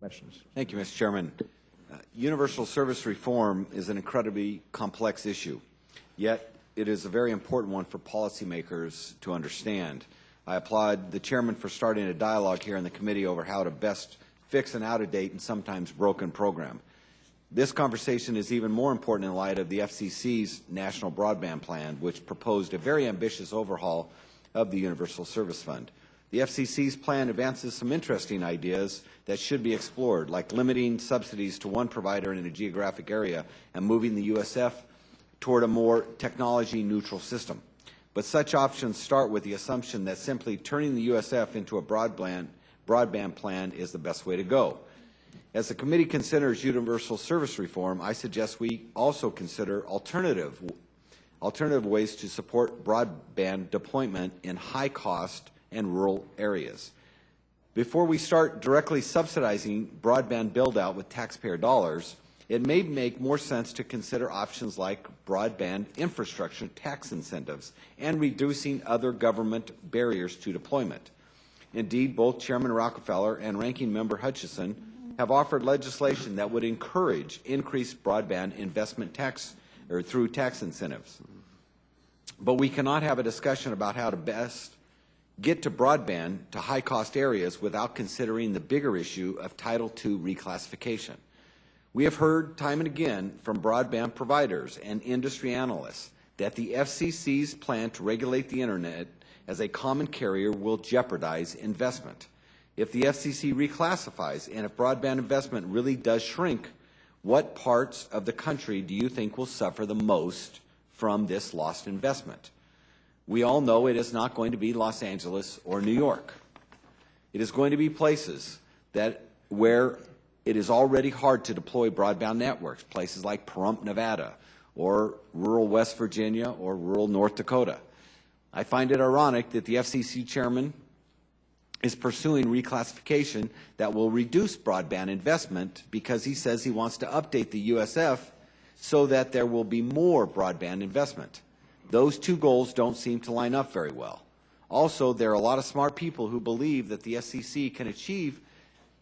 questions. Thank you, Mr. Chairman. Universal service reform is an incredibly complex issue, yet it is a very important one for policymakers to understand. I applaud the chairman for starting a dialogue here in the committee over how to best fix an out-of-date and sometimes broken program. This conversation is even more important in light of the FCC's National Broadband Plan, which proposed a very ambitious overhaul of the Universal Service Fund. The FCC's plan advances some interesting ideas that should be explored, like limiting subsidies to one provider in a geographic area and moving the USF toward a more technology-neutral system. But such options start with the assumption that simply turning the USF into a broadband plan is the best way to go. As the committee considers universal service reform, I suggest we also consider alternative ways to support broadband deployment in high-cost and rural areas. Before we start directly subsidizing broadband build-out with taxpayer dollars, it may make more sense to consider options like broadband infrastructure tax incentives and reducing other government barriers to deployment. Indeed, both Chairman Rockefeller and Ranking Member Hutchison have offered legislation that would encourage increased broadband investment through tax incentives. But we cannot have a discussion about how to best get to broadband to high-cost areas without considering the bigger issue of Title II reclassification. We have heard time and again from broadband providers and industry analysts that the FCC's plan to regulate the Internet as a common carrier will jeopardize investment. If the FCC reclassifies and if broadband investment really does shrink, what parts of the country do you think will suffer the most from this lost investment? We all know it is not going to be Los Angeles or New York. It is going to be places where it is already hard to deploy broadband networks, places like Pahrump, Nevada, or rural West Virginia, or rural North Dakota. I find it ironic that the FCC chairman is pursuing reclassification that will reduce broadband investment because he says he wants to update the USF so that there will be more broadband investment. Those two goals don't seem to line up very well. Also, there are a lot of smart people who believe that the FCC can achieve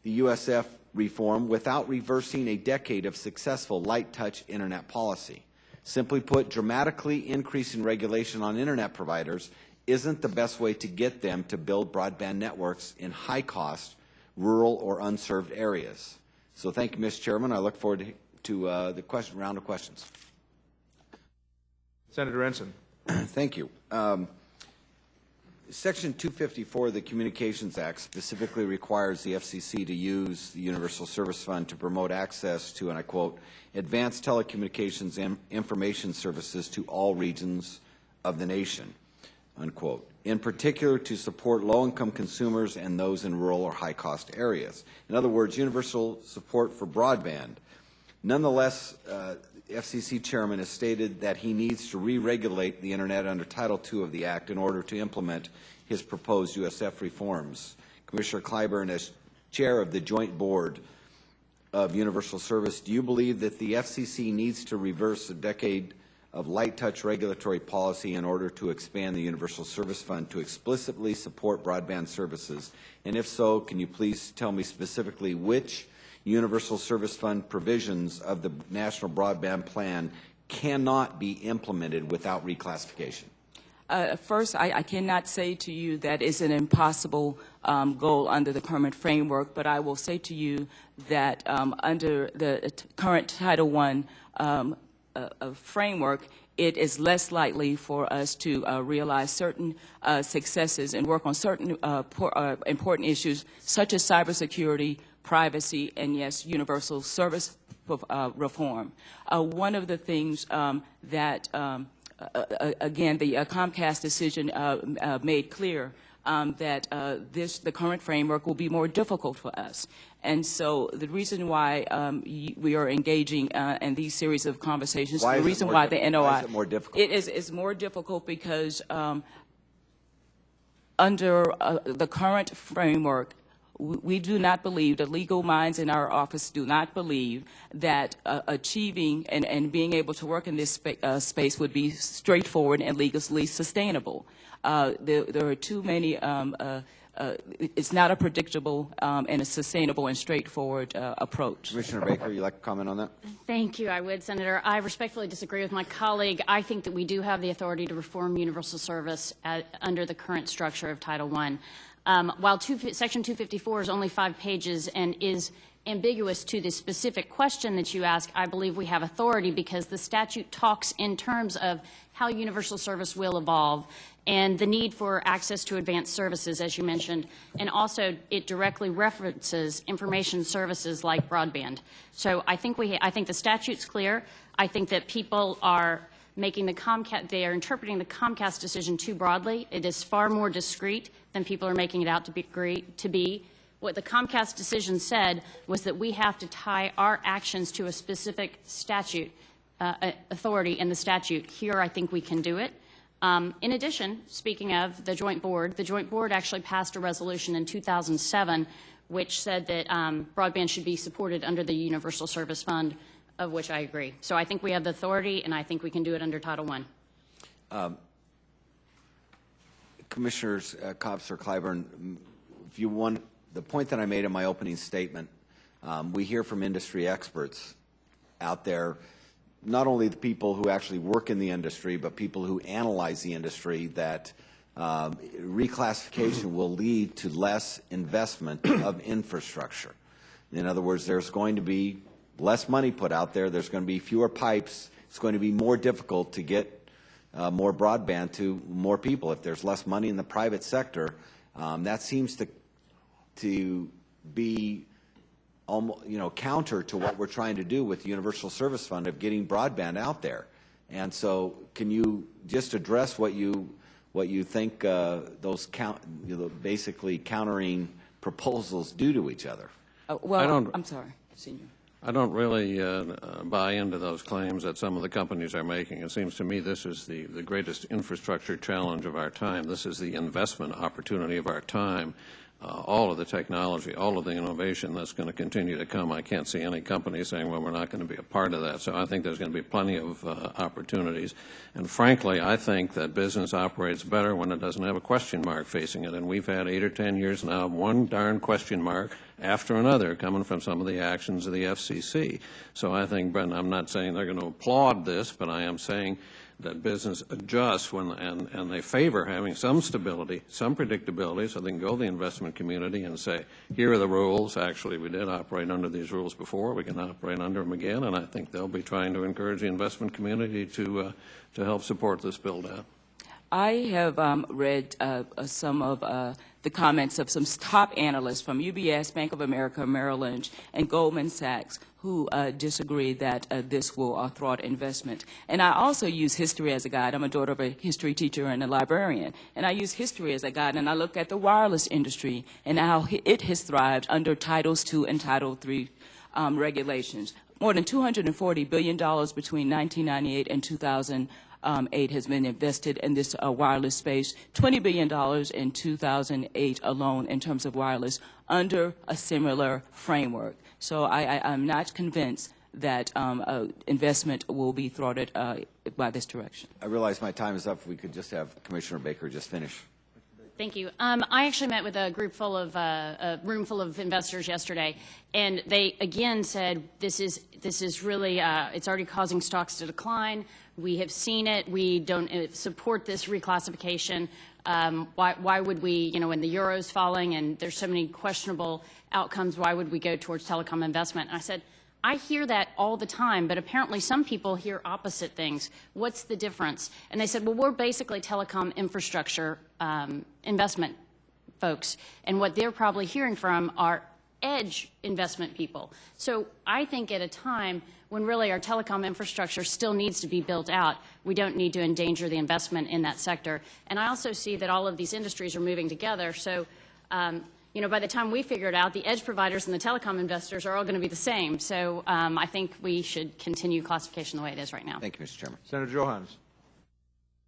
the USF reform without reversing a decade of successful light-touch Internet policy. Simply put, dramatically increasing regulation on Internet providers isn't the best way to get them to build broadband networks in high-cost, rural or unserved areas. So thank you, Mr. Chairman. I look forward to the round of questions. Senator Ensign. Thank you. Section 254 of the Communications Act specifically requires the FCC to use the Universal Service Fund to promote access to, and I quote, advanced telecommunications and information services to all regions of the nation, unquote, in particular to support low-income consumers and those in rural or high-cost areas. In other words, universal support for broadband. Nonetheless, FCC chairman has stated that he needs to re-regulate the Internet under Title II of the Act in order to implement his proposed USF reforms. Commissioner Clyburn, as chair of the Joint Board of Universal Service, do you believe that the FCC needs to reverse a decade of light-touch regulatory policy in order to expand the Universal Service Fund to explicitly support broadband services? And if so, can you please tell me specifically which Universal Service Fund provisions of the National Broadband Plan cannot be implemented without reclassification? First, I cannot say to you that it's an impossible goal under the current framework, but I will say to you that under the current Title I framework, it is less likely for us to realize certain successes and work on certain important issues such as cybersecurity, privacy, and yes, universal service reform. One of the things that, again, the Comcast decision made clear that the current framework will be more difficult for us. And so the reason why we are engaging in these series of conversations, the reason why the NOI, why is it more difficult? It's more difficult because under the current framework, we do not believe, the legal minds in our office do not believe that achieving and being able to work in this space would be straightforward and legally sustainable. There are too many it's not a predictable and a sustainable and straightforward approach. Commissioner Baker, you like to comment on that? Thank you. I would, Senator. I respectfully disagree with my colleague. I think that we do have the authority to reform universal service under the current structure of Title I. While Section 254 is only 5 pages and is ambiguous to the specific question that you ask, I believe we have authority because the statute talks in terms of how universal service will evolve and the need for access to advanced services, as you mentioned, and also it directly references information services like broadband. So I think the statute's clear. I think that people are making the Comcast, they are interpreting the Comcast decision too broadly. It is far more discreet than people are making it out to be. What the Comcast decision said was that we have to tie our actions to a specific statute, authority in the statute. Here, I think we can do it. In addition, speaking of the joint board actually passed a resolution in 2007 which said that broadband should be supported under the Universal Service Fund, of which I agree. So I think we have the authority, and I think we can do it under Title I. Commissioners Copps or Clyburn, if you want, the point that I made in my opening statement, we hear from industry experts out there, not only the people who actually work in the industry, but people who analyze the industry, that reclassification will lead to less investment of infrastructure. In other words, there's going to be less money put out there. There's going to be fewer pipes. It's going to be more difficult to get more broadband to more people. If there's less money in the private sector, that seems to be almost, counter to what we're trying to do with the Universal Service Fund of getting broadband out there. And so, can you just address what you think those basically countering proposals do to each other? Well, I'm sorry, Senior. I don't really buy into those claims that some of the companies are making. It seems to me this is the greatest infrastructure challenge of our time. This is the investment opportunity of our time. All of the technology, all of the innovation that's going to continue to come. I can't see any company saying, well, we're not going to be a part of that. So I think there's going to be plenty of opportunities. And frankly, I think that business operates better when it doesn't have a question mark facing it. And we've had 8 or 10 years now, one darn question mark after another coming from some of the actions of the FCC. So I think, Brendan, I'm not saying they're going to applaud this, but I am saying that business adjusts and they favor having some stability, some predictability, so they can go to the investment community and say, here are the rules. Actually, we did operate under these rules before. We can operate under them again, and I think they'll be trying to encourage the investment community to help support this build-out. I have read some of the comments of some top analysts from UBS, Bank of America, Merrill Lynch, and Goldman Sachs who disagree that this will thwart investment. And I also use history as a guide. I'm a daughter of a history teacher and a librarian. And I use history as a guide, and I look at the wireless industry and how it has thrived under Titles II and Title III regulations. More than $240 billion between 1998 and 2008 has been invested in this wireless space, $20 billion in 2008 alone in terms of wireless under a similar framework. So I'm not convinced that investment will be thwarted by this direction. I realize my time is up. If we could just have Commissioner Baker just finish. Thank you. I actually met with a room full of investors yesterday, and they again said this is really it's already causing stocks to decline. We have seen it. We don't support this reclassification. Why would we, when the euro's falling and there's so many questionable outcomes, why would we go towards telecom investment? And I said, I hear that all the time, but apparently some people hear opposite things. What's the difference? And they said, well, we're basically telecom infrastructure investment folks, and what they're probably hearing from are edge investment people. So I think at a time when really our telecom infrastructure still needs to be built out, we don't need to endanger the investment in that sector. And I also see that all of these industries are moving together. So, by the time we figure it out, the edge providers and the telecom investors are all going to be the same. So I think we should continue classification the way it is right now. Thank you, Mr. Chairman. Senator Johannes.